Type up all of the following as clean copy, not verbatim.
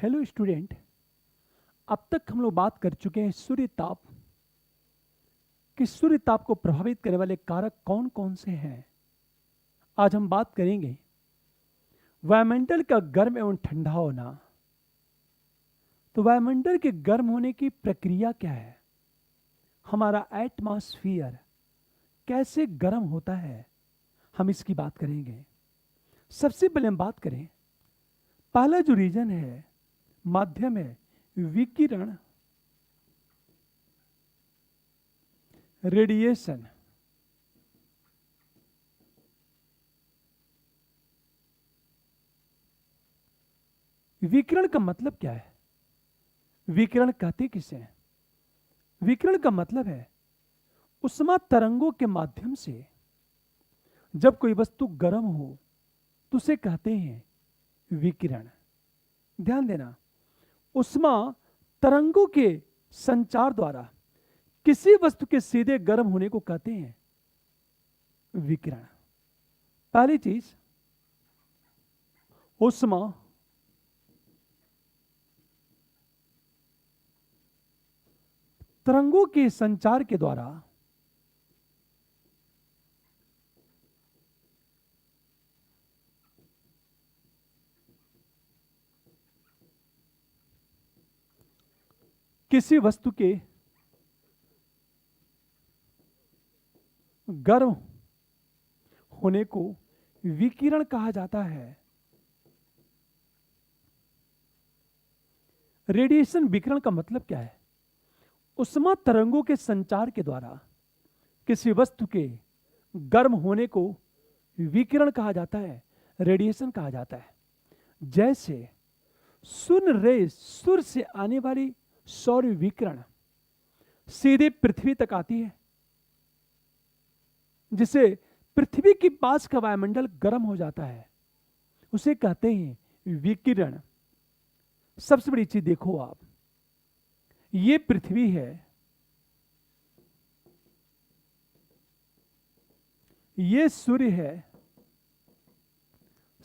Hello student. अब तक हम लोग बात कर चुके हैं सूर्य ताप कि सूर्य ताप को प्रभावित करने वाले कारक कौन कौन से हैं। आज हम बात करेंगे वायुमंडल का गर्म एवं ठंडा होना। तो वायुमंडल के गर्म होने की प्रक्रिया क्या है, हमारा एटमॉस्फेयर कैसे गर्म होता है, हम इसकी बात करेंगे। सबसे पहले हम बात करें, पहला जो रीजन है, माध्यम है विकिरण, रेडिएशन। विकिरण का मतलब क्या है, विकिरण कहते किसे हैं? विकिरण का मतलब है उष्मा तरंगों के माध्यम से जब कोई वस्तु गर्म हो तो उसे कहते हैं विकिरण। ध्यान देना, उष्मा तरंगों के संचार द्वारा किसी वस्तु के सीधे गर्म होने को कहते हैं विकिरण। पहली चीज, उष्मा तरंगों के संचार के द्वारा किसी वस्तु के गर्म होने को विकिरण कहा जाता है। रेडिएशन विकिरण का मतलब क्या है? उष्मा तरंगों के संचार के द्वारा किसी वस्तु के गर्म होने को विकिरण कहा जाता है, रेडिएशन कहा जाता है। जैसे सूर्य रे, सूर्य से आने वाली सौर विकिरण सीधे पृथ्वी तक आती है, जिसे पृथ्वी के पास का वायुमंडल गर्म हो जाता है, उसे कहते हैं विकिरण। सबसे बड़ी चीज देखो आप, ये पृथ्वी है, ये सूर्य है,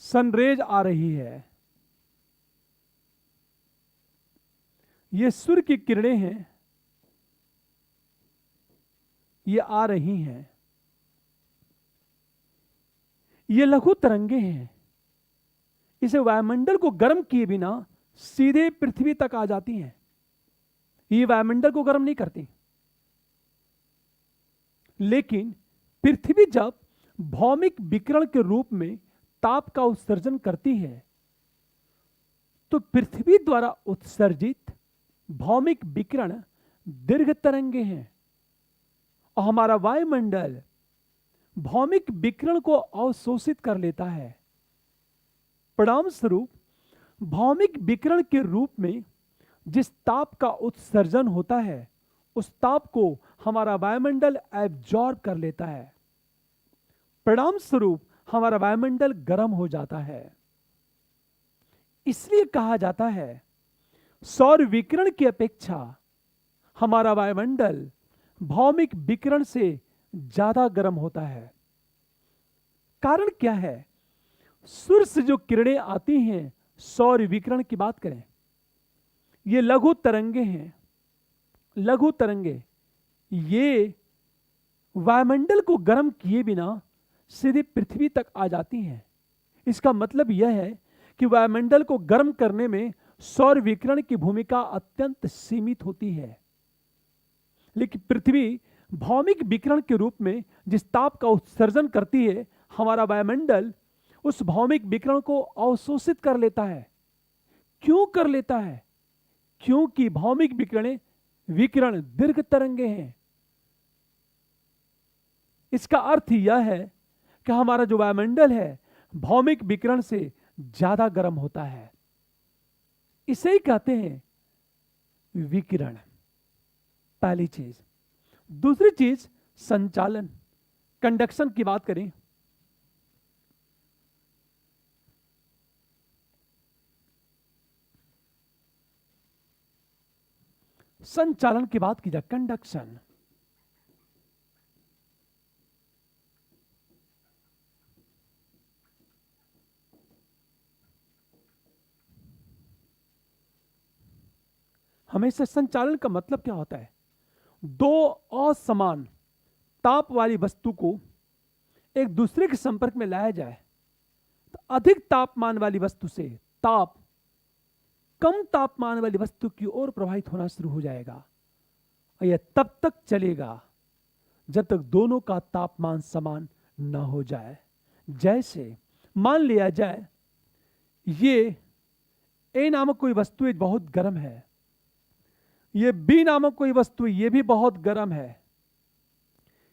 सनरेज आ रही है, ये सूर्य की किरणें हैं, ये आ रही हैं, ये लघु तरंगे हैं, इसे वायुमंडल को गर्म किए बिना सीधे पृथ्वी तक आ जाती हैं। ये वायुमंडल को गर्म नहीं करती, लेकिन पृथ्वी जब भौमिक विकिरण के रूप में ताप का उत्सर्जन करती है, तो पृथ्वी द्वारा उत्सर्जित भौमिक विकिरण दीर्घ तरंगे हैं, और हमारा वायुमंडल भौमिक विकिरण को अवशोषित कर लेता है। परिणाम स्वरूप भौमिक विकिरण के रूप में जिस ताप का उत्सर्जन होता है, उस ताप को हमारा वायुमंडल एब्जॉर्ब कर लेता है। परिणाम स्वरूप हमारा वायुमंडल गर्म हो जाता है। इसलिए कहा जाता है सौर विकिरण की अपेक्षा हमारा वायुमंडल भौमिक विकिरण से ज्यादा गर्म होता है। कारण क्या है? सूर्य से जो किरणें आती हैं, सौर विकिरण की बात करें, ये लघु तरंगे हैं। लघु तरंगे ये वायुमंडल को गर्म किए बिना सीधे पृथ्वी तक आ जाती हैं। इसका मतलब यह है कि वायुमंडल को गर्म करने में सौर विकिरण की भूमिका अत्यंत सीमित होती है। लेकिन पृथ्वी भौमिक विकिरण के रूप में जिस ताप का उत्सर्जन करती है, हमारा वायुमंडल उस भौमिक विकिरण को अवशोषित कर लेता है। क्यों कर लेता है? क्योंकि भौमिक विकिरण दीर्घ तरंगे हैं। इसका अर्थ यह है कि हमारा जो वायुमंडल है भौमिक विकिरण से ज्यादा गर्म होता है। इसे ही कहते हैं विकिरण। पहली चीज। दूसरी चीज, संचालन, कंडक्शन की बात करें, संचालन की बात की जाए, कंडक्शन। हमेशा संचालन का मतलब क्या होता है? दो असमान ताप वाली वस्तु को एक दूसरे के संपर्क में लाया जाए तो अधिक तापमान वाली वस्तु से ताप कम तापमान वाली वस्तु की ओर प्रवाहित होना शुरू हो जाएगा, और यह तब तक चलेगा जब तक दोनों का तापमान समान न हो जाए। जैसे मान लिया जाए ये ए नामक कोई वस्तु बहुत गर्म है, ये बी नामक कोई वस्तु ये भी बहुत गर्म है।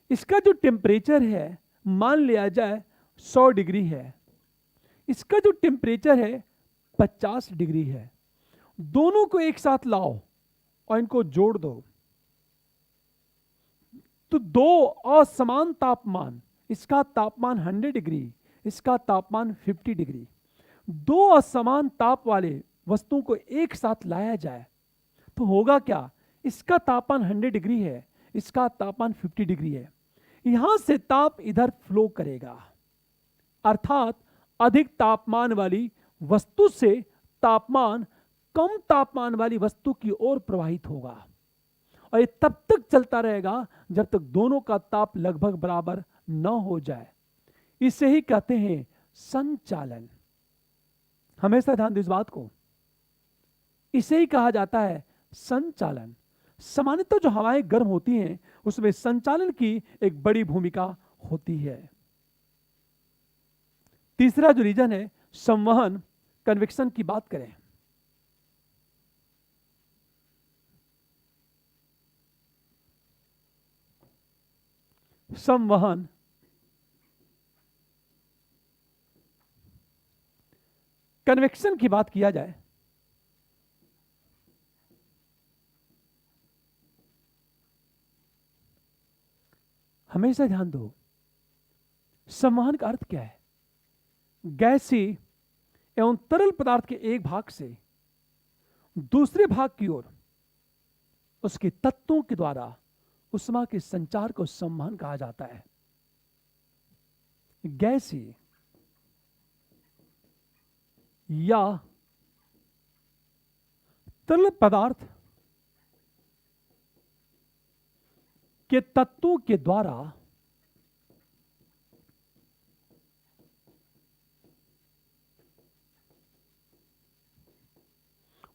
इसका जो टेम्परेचर है मान लिया जाए 100 डिग्री है, इसका जो टेम्परेचर है 50 डिग्री है। दोनों को एक साथ लाओ और इनको जोड़ दो तो दो असमान तापमान, इसका तापमान 100 डिग्री, इसका तापमान 50 डिग्री, दो असमान ताप वाले वस्तुओं को एक साथ लाया जाए तो होगा क्या? इसका तापमान 100 डिग्री है, इसका तापमान 50 डिग्री है। यहां से ताप इधर फ्लो करेगा, अर्थात अधिक तापमान वाली वस्तु से तापमान कम तापमान वाली वस्तु की ओर प्रवाहित होगा, और ये तब तक चलता रहेगा जब तक दोनों का ताप लगभग बराबर न हो जाए। इसे ही कहते हैं संचालन। हमेशा ध्यान दो इस बात को, इसे ही कहा जाता है संचालन। सामान्यतः जो हवाएं गर्म होती हैं उसमें संचालन की एक बड़ी भूमिका होती है। तीसरा जो रीजन है संवहन, कन्वेक्शन की बात करें। संवहन कन्वेक्शन की बात किया जाए हमेशा ध्यान दो, संवहन का अर्थ क्या है? गैसीय एवं तरल पदार्थ के एक भाग से दूसरे भाग की ओर उसके तत्वों के द्वारा उष्मा के संचार को संवहन कहा जाता है। गैसीय या तरल पदार्थ के तत्वों के द्वारा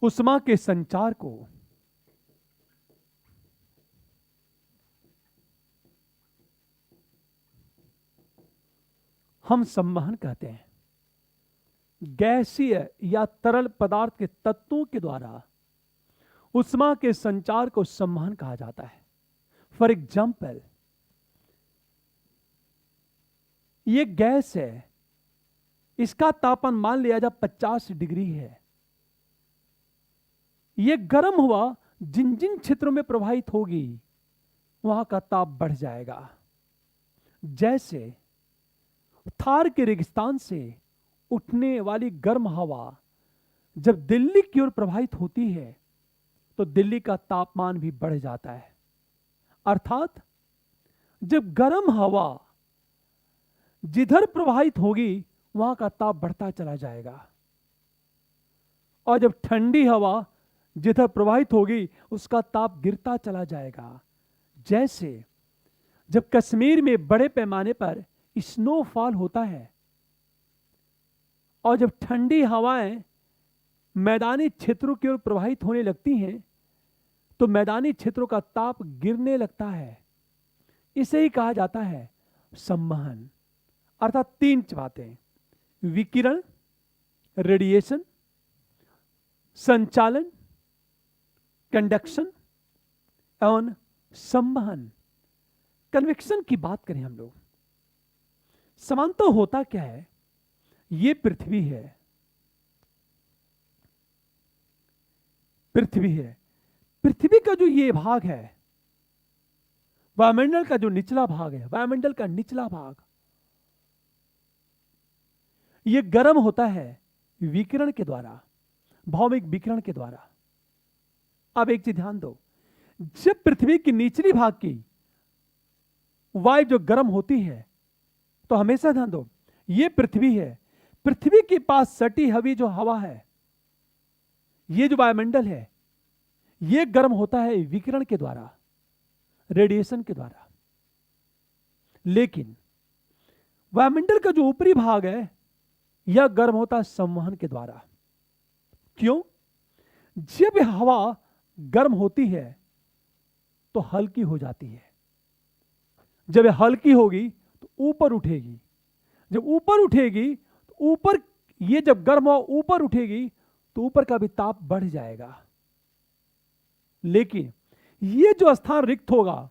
उष्मा के संचार को हम संवहन कहते हैं। गैसीय या तरल पदार्थ के तत्वों के द्वारा उष्मा के संचार को संवहन कहा जाता है। फॉर एग्जाम्पल, ये गैस है, इसका तापमान मान लिया जाए 50 डिग्री है। यह गर्म हुआ जिन जिन क्षेत्रों में प्रवाहित होगी वहां का ताप बढ़ जाएगा। जैसे थार के रेगिस्तान से उठने वाली गर्म हवा जब दिल्ली की ओर प्रवाहित होती है तो दिल्ली का तापमान भी बढ़ जाता है। अर्थात जब गर्म हवा जिधर प्रवाहित होगी वहां का ताप बढ़ता चला जाएगा, और जब ठंडी हवा जिधर प्रवाहित होगी उसका ताप गिरता चला जाएगा। जैसे जब कश्मीर में बड़े पैमाने पर स्नोफॉल होता है और जब ठंडी हवाएं मैदानी क्षेत्रों की ओर प्रवाहित होने लगती हैं तो मैदानी क्षेत्रों का ताप गिरने लगता है। इसे ही कहा जाता है संवहन। अर्थात 3 बातें, विकिरण, रेडिएशन, संचालन, कंडक्शन एवं संवहन। कन्वेक्शन की बात करें हम लोग, समानतः होता क्या है? ये पृथ्वी है, पृथ्वी है। पृथ्वी का जो ये भाग है, वायुमंडल का जो निचला भाग है, वायुमंडल का निचला भाग, ये गर्म होता है विकिरण के द्वारा, भौमिक विकिरण के द्वारा। अब एक चीज ध्यान दो, जब पृथ्वी की निचली भाग की वायु जो गर्म होती है तो हमेशा ध्यान दो, ये पृथ्वी है, पृथ्वी के पास सटी हुई जो हवा है, ये जो वायुमंडल है, यह गर्म होता है विकिरण के द्वारा, रेडिएशन के द्वारा। लेकिन वायुमंडल का जो ऊपरी भाग है यह गर्म होता है संवहन के द्वारा। क्यों? जब हवा गर्म होती है तो हल्की हो जाती है। जब यह हल्की होगी तो ऊपर उठेगी। जब ऊपर उठेगी तो ऊपर, ये जब गर्म हवा ऊपर उठेगी तो ऊपर का भी ताप बढ़ जाएगा। लेकिन ये जो स्थान रिक्त होगा,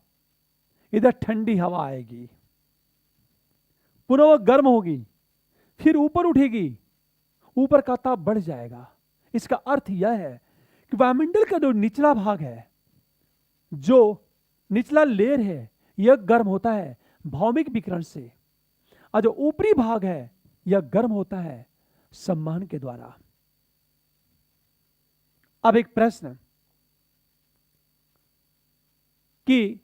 इधर ठंडी हवा आएगी, पुनः वह गर्म होगी, फिर ऊपर उठेगी, ऊपर का ताप बढ़ जाएगा। इसका अर्थ यह है कि वायुमंडल का जो निचला भाग है, जो निचला लेयर है, यह गर्म होता है भौमिक विकिरण से, और जो ऊपरी भाग है यह गर्म होता है संवहन के द्वारा। अब एक प्रश्न कि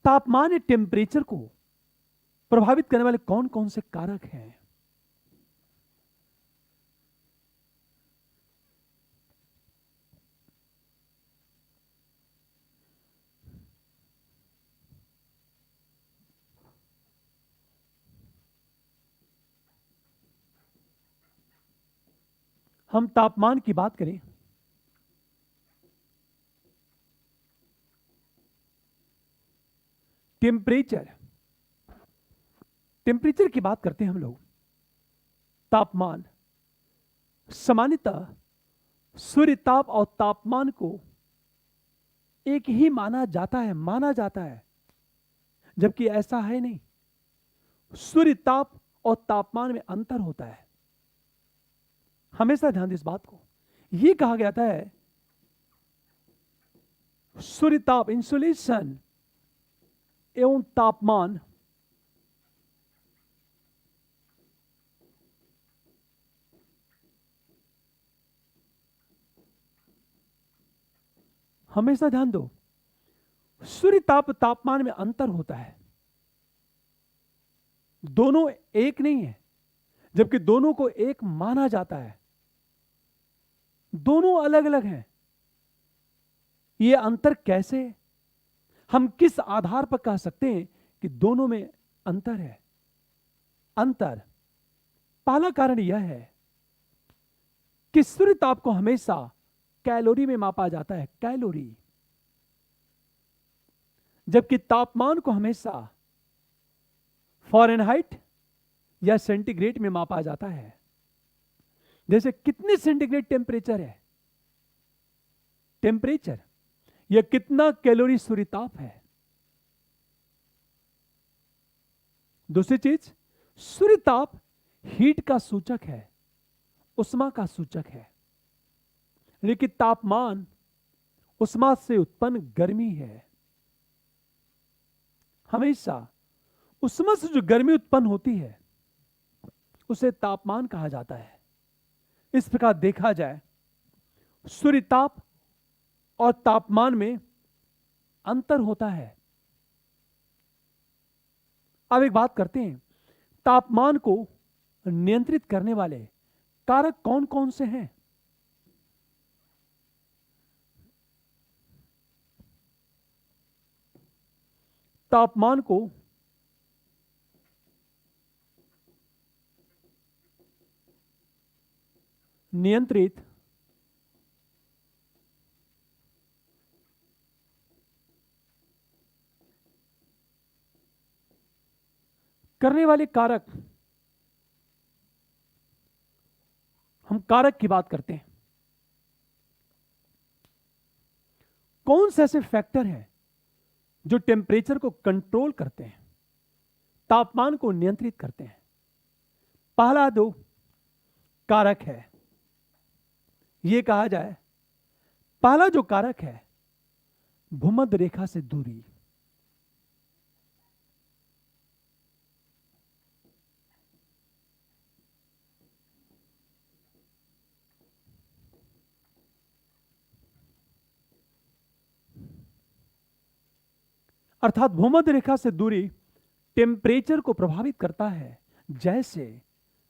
तापमान या टेम्परेचर को प्रभावित करने वाले कौन कौन से कारक हैं? हम तापमान की बात करें, टेम्परेचर की बात करते हैं हम लोग। तापमान सामान्यतः सूर्य ताप और तापमान को एक ही माना जाता है, जबकि ऐसा है नहीं। सूर्य ताप और तापमान में अंतर होता है। हमेशा ध्यान दें इस बात को। यह कहा गया है सूर्य ताप, इंसुलेशन एवं तापमान हमेशा ध्यान दो, सूर्य ताप तापमान में अंतर होता है। दोनों एक नहीं है, जबकि दोनों को एक माना जाता है। दोनों अलग अलग हैं। यह अंतर कैसे? हम किस आधार पर कह सकते हैं कि दोनों में अंतर है? अंतर, पहला कारण यह है कि सूर्य ताप को हमेशा कैलोरी में मापा जाता है, कैलोरी, जबकि तापमान को हमेशा फ़ारेनहाइट या सेंटीग्रेड में मापा जाता है। जैसे कितने सेंटीग्रेड टेम्परेचर है, टेम्परेचर, यह कितना कैलोरी सूर्य ताप है। दूसरी चीज, सूर्य ताप हीट का सूचक है, उष्मा का सूचक है, लेकिन तापमान उष्मा से उत्पन्न गर्मी है। हमेशा उष्मा से जो गर्मी उत्पन्न होती है उसे तापमान कहा जाता है। इस प्रकार देखा जाए, सूर्य ताप और तापमान में अंतर होता है। अब एक बात करते हैं, तापमान को नियंत्रित करने वाले कारक कौन कौन से हैं? तापमान को नियंत्रित करने वाले कारक, हम कारक की बात करते हैं। कौन से ऐसे फैक्टर हैं जो टेम्परेचर को कंट्रोल करते हैं, तापमान को नियंत्रित करते हैं? पहला दो कारक है, यह कहा जाए, पहला जो कारक है भूमध्य रेखा से दूरी। अर्थात भूमध्य रेखा से दूरी टेम्परेचर को प्रभावित करता है। जैसे,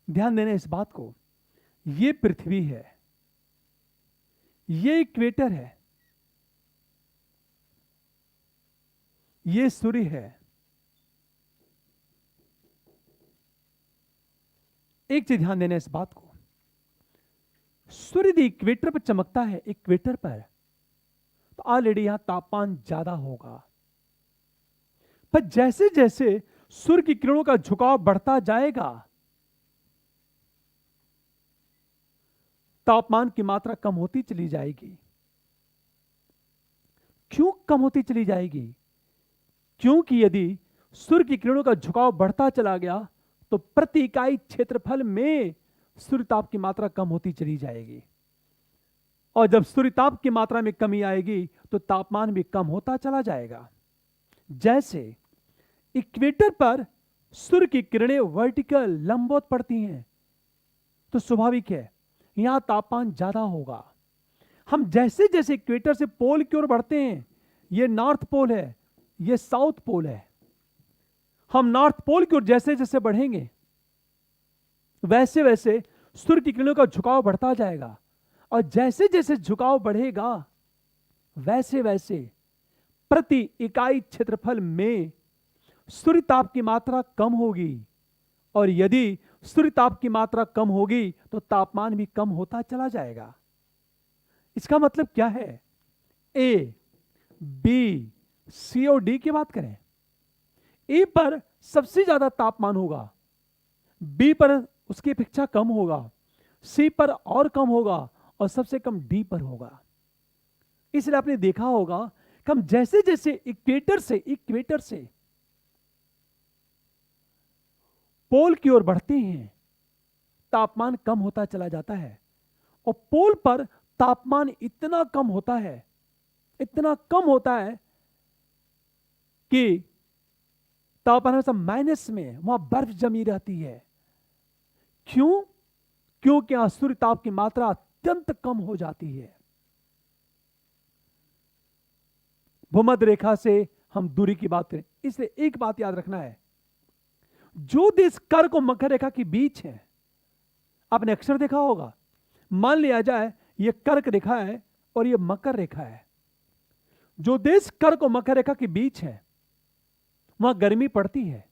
ध्यान देना इस बात को, यह पृथ्वी है, ये इक्वेटर है, ये सूर्य है। एक चीज ध्यान देना इस बात को, सूर्य यदि इक्वेटर पर चमकता है, इक्वेटर पर, तो ऑलरेडी यहां तापमान ज्यादा होगा। पर जैसे जैसे सूर्य की किरणों का झुकाव बढ़ता जाएगा, तापमान की मात्रा कम होती चली जाएगी। क्यों कम होती चली जाएगी? क्योंकि यदि सूर्य की किरणों का झुकाव बढ़ता चला गया तो प्रति इकाई क्षेत्रफल में सूर्य ताप की मात्रा कम होती चली जाएगी, और जब सूर्य ताप की मात्रा में कमी आएगी तो तापमान भी कम होता चला जाएगा। जैसे इक्वेटर पर सूर्य की किरणें वर्टिकल लंबवत पड़ती हैं, तो स्वाभाविक है यहां तापमान ज्यादा होगा। हम जैसे जैसे इक्वेटर से पोल की ओर बढ़ते हैं, यह नॉर्थ पोल है, यह साउथ पोल है, हम नॉर्थ पोल की ओर जैसे जैसे बढ़ेंगे वैसे वैसे सूर्य की किरणों का झुकाव बढ़ता जाएगा, और जैसे जैसे झुकाव बढ़ेगा वैसे वैसे प्रति इकाई क्षेत्रफल में सूर्य ताप की मात्रा कम होगी, और यदि सूर्य ताप की मात्रा कम होगी तो तापमान भी कम होता चला जाएगा। इसका मतलब क्या है? ए, बी, सी और डी की बात करें, ए पर सबसे ज्यादा तापमान होगा, बी पर उसकी अपेक्षा कम होगा, सी पर और कम होगा, और सबसे कम डी पर होगा। इसलिए आपने देखा होगा कि हम जैसे जैसे इक्वेटर से पोल की ओर बढ़ते हैं तापमान कम होता चला जाता है, और पोल पर तापमान इतना कम होता है, इतना कम होता है कि तापमान सब माइनस में, वहां बर्फ जमी रहती है। क्यों? क्योंकि यहां सूर्य ताप की मात्रा अत्यंत कम हो जाती है। भूमध्य रेखा से हम दूरी की बात करें, इसलिए एक बात याद रखना है, जो देश कर्क और मकर रेखा के बीच है, आपने अक्सर देखा होगा, मान लिया जाए यह कर्क रेखा है और यह मकर रेखा है, जो देश कर्क और मकर रेखा के बीच है वहां गर्मी पड़ती है,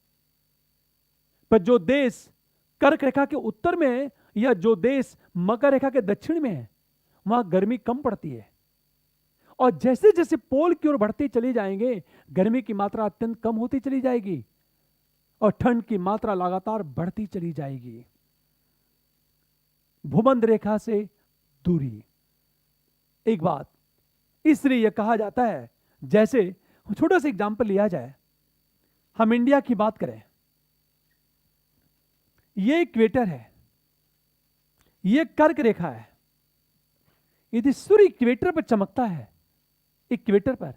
पर जो देश कर्क रेखा के उत्तर में है या जो देश मकर रेखा के दक्षिण में है वहां गर्मी कम पड़ती है। और जैसे जैसे पोल की ओर बढ़ते चले जाएंगे गर्मी की मात्रा अत्यंत कम होती चली जाएगी और ठंड की मात्रा लगातार बढ़ती चली जाएगी। भूमध्य रेखा से दूरी, एक बात इसलिए यह कहा जाता है, जैसे छोटा सा एग्जांपल लिया जाए, हम इंडिया की बात करें, यह इक्वेटर है, यह कर्क रेखा है। यदि सूर्य इक्वेटर पर चमकता है, इक्वेटर पर,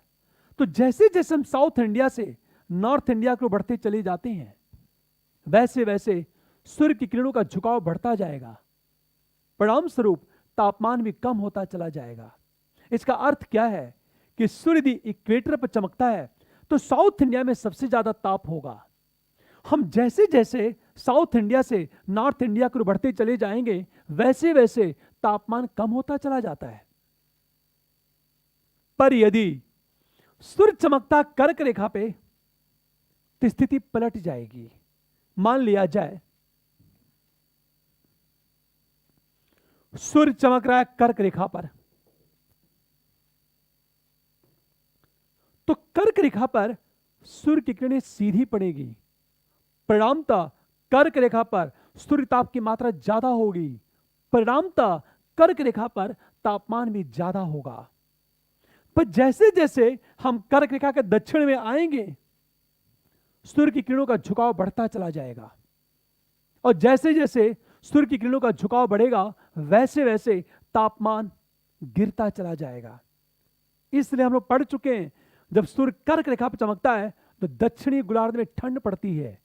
तो जैसे जैसे हम साउथ इंडिया से नॉर्थ इंडिया को बढ़ते चले जाते हैं वैसे वैसे सूर्य की किरणों का झुकाव बढ़ता जाएगा, परिणाम स्वरूप तापमान भी कम होता चला जाएगा। इसका अर्थ क्या है कि सूर्य यदि इक्वेटर पर चमकता है तो साउथ इंडिया में सबसे ज्यादा ताप होगा। हम जैसे जैसे साउथ इंडिया से नॉर्थ इंडिया को बढ़ते चले जाएंगे वैसे वैसे तापमान कम होता चला जाता है। पर यदि सूर्य चमकता कर्क रेखा पे तो स्थिति पलट जाएगी। मान लिया जाए सूर्य चमक रहा है कर्क रेखा पर, तो कर्क रेखा पर सूर्य की किरणें सीधी पड़ेगी, परिणामतः कर्क रेखा पर सूर्य ताप की मात्रा ज्यादा होगी, परिणामतः कर्क रेखा पर तापमान भी ज्यादा होगा। पर जैसे जैसे हम कर्क रेखा के दक्षिण में आएंगे सूर्य की किरणों का झुकाव बढ़ता चला जाएगा, और जैसे जैसे सूर्य की किरणों का झुकाव बढ़ेगा वैसे वैसे तापमान गिरता चला जाएगा। इसलिए हम लोग पढ़ चुके हैं, जब सूर्य कर्क रेखा पर चमकता है तो दक्षिणी गोलार्ध में ठंड पड़ती है,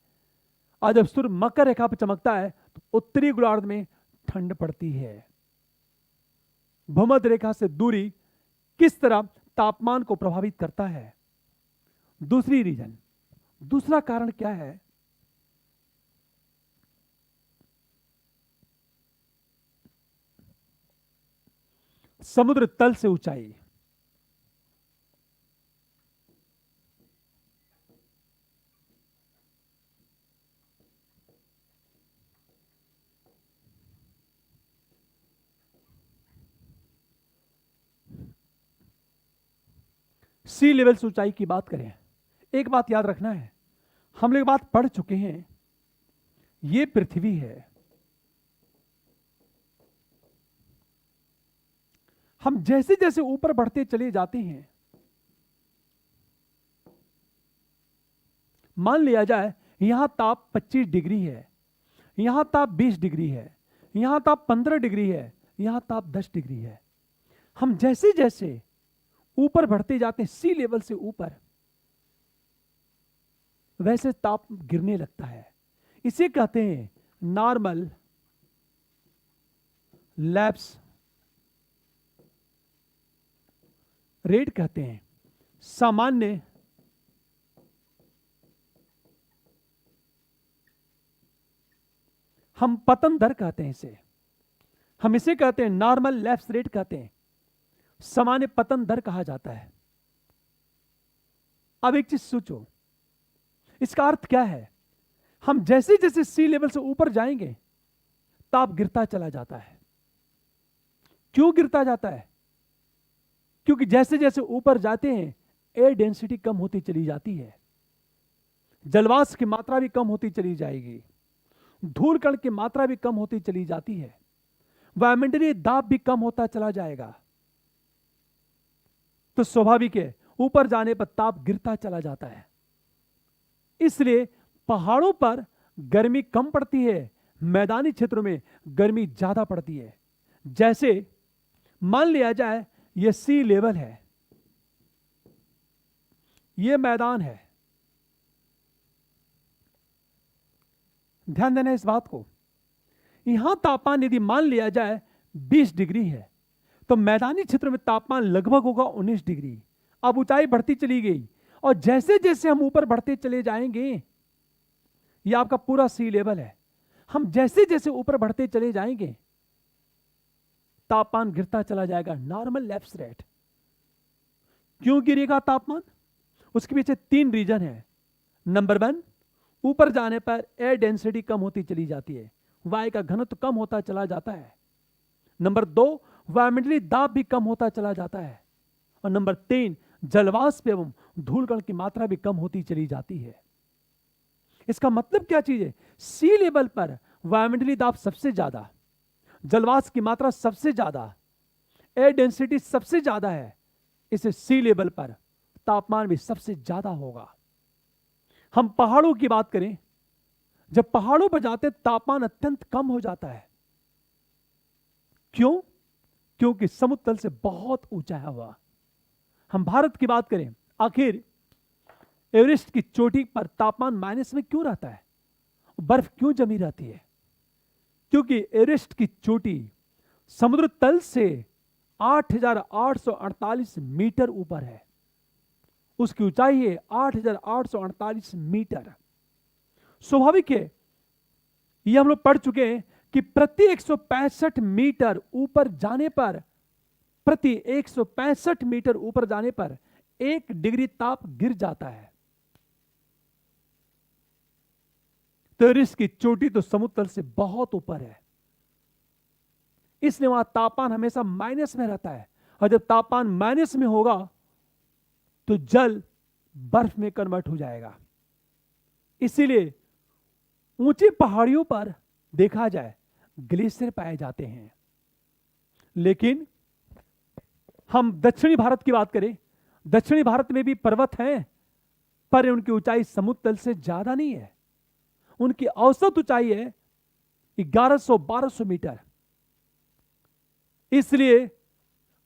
और जब सूर्य मकर रेखा पर चमकता है तो उत्तरी गोलार्ध में ठंड पड़ती है। भूमध्य रेखा से दूरी किस तरह तापमान को प्रभावित करता है? दूसरी रीजन, दूसरा कारण क्या है? समुद्र तल से ऊंचाई। सी लेवल से ऊंचाई की बात करें, एक बात याद रखना है, हम लोग बात पढ़ चुके हैं, ये पृथ्वी है। हम जैसे जैसे ऊपर बढ़ते चले जाते हैं, मान लिया जाए यहां ताप 25 डिग्री है, यहां ताप 20 डिग्री है, यहां ताप 15 डिग्री है, यहां ताप 10 डिग्री है। हम जैसे जैसे ऊपर बढ़ते जाते हैं सी लेवल से ऊपर, वैसे ताप गिरने लगता है। इसे कहते हैं नॉर्मल लैप्स रेट कहते हैं, सामान्य हम पतन दर कहते हैं इसे, हम इसे कहते हैं नॉर्मल लैप्स रेट कहते हैं, सामान्य पतन दर कहा जाता है। अब एक चीज सोचो, इसका अर्थ क्या है? हम जैसे जैसे सी लेवल से ऊपर जाएंगे ताप गिरता चला जाता है। क्यों गिरता जाता है? क्योंकि जैसे जैसे ऊपर जाते हैं एयर डेंसिटी कम होती चली जाती है, जलवाष्प की मात्रा भी कम होती चली जाएगी, धूल कण की मात्रा भी कम होती चली जाती है, वायुमंडलीय दाब भी कम होता चला जाएगा। तो स्वाभाविक है ऊपर जाने पर ताप गिरता चला जाता है। इसलिए पहाड़ों पर गर्मी कम पड़ती है, मैदानी क्षेत्रों में गर्मी ज्यादा पड़ती है। जैसे मान लिया जाए यह सी लेवल है, यह मैदान है, ध्यान देना इस बात को। यहां तापमान यदि मान लिया जाए 20 डिग्री है, तो मैदानी क्षेत्र में तापमान लगभग होगा 19 डिग्री। अब ऊंचाई बढ़ती चली गई और जैसे जैसे हम ऊपर बढ़ते चले जाएंगे, यह आपका पूरा सी लेवल है, हम जैसे जैसे ऊपर बढ़ते चले जाएंगे तापमान गिरता चला जाएगा, नॉर्मल लैप्स रेट। क्यों गिरेगा तापमान? उसके पीछे 3 रीजन है। नंबर 1, ऊपर जाने पर एयर डेंसिटी कम होती चली जाती है, वायु का घनत्व कम होता चला जाता है। नंबर 2, वायुमंडलीय दाब भी कम होता चला जाता है। और नंबर 3, जलवाष्प एवं धूलकण की मात्रा भी कम होती चली जाती है। इसका मतलब क्या चीज है? सी लेवल पर वायुमंडलीय दाब सबसे ज्यादा, जलवाष्प की मात्रा सबसे ज्यादा, एयर डेंसिटी सबसे ज्यादा है, इसे सी लेवल पर तापमान भी सबसे ज्यादा होगा। हम पहाड़ों की बात करें, जब पहाड़ों पर जाते तापमान अत्यंत कम हो जाता है। क्यों? क्योंकि समुद्र तल से बहुत ऊंचा है हवा। हम भारत की बात करें, आखिर एवरेस्ट की चोटी पर तापमान माइनस में क्यों रहता है? बर्फ क्यों जमी रहती है? क्योंकि एवरेस्ट की चोटी समुद्र तल से 8,848 मीटर ऊपर है। उसकी ऊंचाई है 8,848 मीटर। स्वाभाविक है, यह हम लोग पढ़ चुके हैं कि प्रति 165 मीटर ऊपर जाने पर, प्रति 165 मीटर ऊपर जाने पर 1 डिग्री ताप गिर जाता है। तो एवरेस्ट की चोटी तो समुद्र तल से बहुत ऊपर है, इसलिए वहां तापमान हमेशा माइनस में रहता है। और जब तापमान माइनस में होगा तो जल बर्फ में कन्वर्ट हो जाएगा। इसीलिए ऊंची पहाड़ियों पर देखा जाए ग्लेशियर पाए जाते हैं। लेकिन हम दक्षिणी भारत की बात करें, दक्षिणी भारत में भी पर्वत हैं, पर उनकी ऊंचाई समुद्र तल से ज्यादा नहीं है। उनकी औसत ऊंचाई है 1100-1200 मीटर। इसलिए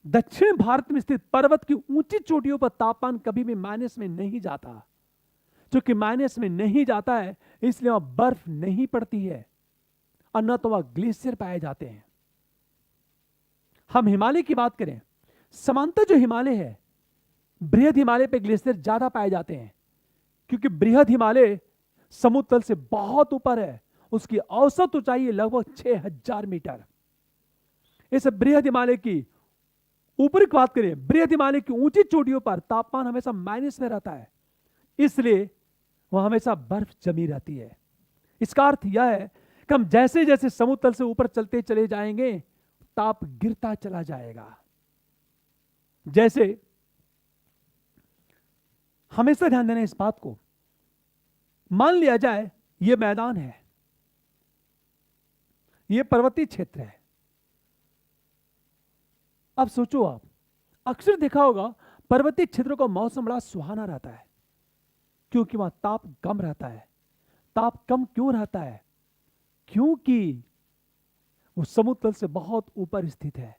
दक्षिण भारत में स्थित पर्वत की ऊंची चोटियों पर तापमान कभी भी माइनस में नहीं जाता। क्योंकि माइनस में नहीं जाता है, इसलिए वहां बर्फ नहीं पड़ती है और न तो वहां ग्लेशियर पाए जाते हैं। हम हिमालय की बात करें, समांतर जो हिमालय है, बृहद हिमालय पे ग्लेशियर ज्यादा पाए जाते हैं, क्योंकि बृहद हिमालय समुद्र तल से बहुत ऊपर है। उसकी औसत ऊंचाई है लगभग 6,000 मीटर। इस बृहद हिमालय की ऊपरी की बात करें, बृहद हिमालय की ऊंची चोटियों पर तापमान हमेशा माइनस में रहता है, इसलिए वह हमेशा बर्फ जमी रहती है। इसका अर्थ यह है कि हम जैसे जैसे समुद्र तल से ऊपर चलते चले जाएंगे, ताप गिरता चला जाएगा। जैसे हमेशा ध्यान देना इस बात को, मान लिया जाए यह मैदान है, यह पर्वतीय क्षेत्र है। अब सोचो आप, अक्सर देखा होगा पर्वतीय क्षेत्रों का मौसम बड़ा सुहाना रहता है, क्योंकि वहां ताप कम रहता है। ताप कम क्यों रहता है? क्योंकि वो समुद्र तल से बहुत ऊपर स्थित है,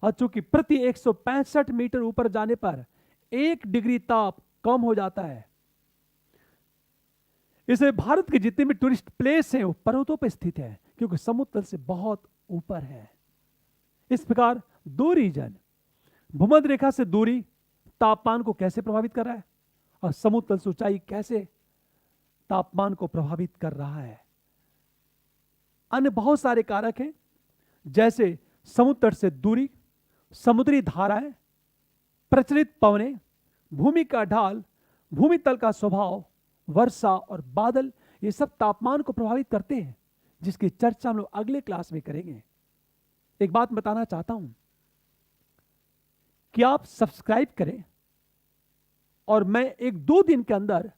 और चूंकि प्रति 165 मीटर ऊपर जाने पर 1 डिग्री ताप कम हो जाता है। इसलिए भारत के जितने भी टूरिस्ट प्लेस हैं वो पर्वतों पर स्थित है, क्योंकि समुद्र तल से बहुत ऊपर है। इस प्रकार दो रीजन, भूमध्य रेखा से दूरी तापमान को कैसे प्रभावित कर रहा है, और समुद्र तल से ऊंचाई कैसे तापमान को प्रभावित कर रहा है। अन्य बहुत सारे कारक हैं, जैसे समुद्र तट से दूरी, समुद्री धाराएं, प्रचलित पवनें, भूमि का ढाल, भूमि तल का स्वभाव, वर्षा और बादल, ये सब तापमान को प्रभावित करते हैं, जिसकी चर्चा हम लोग अगले क्लास में करेंगे। एक बात बताना चाहता हूं कि आप सब्सक्राइब करें, और मैं 1-2 दिन के अंदर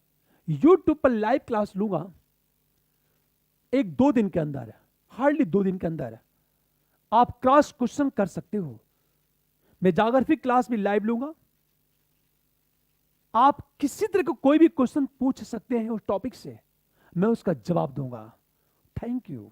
YouTube पर लाइव क्लास लूंगा। 1-2 दिन के अंदर, हार्डली 2 दिन के अंदर आप क्रॉस क्वेश्चन कर सकते हो। मैं ज्योग्राफी क्लास भी लाइव लूंगा, आप किसी तरह का कोई भी क्वेश्चन पूछ सकते हैं उस टॉपिक से, मैं उसका जवाब दूंगा। Thank you.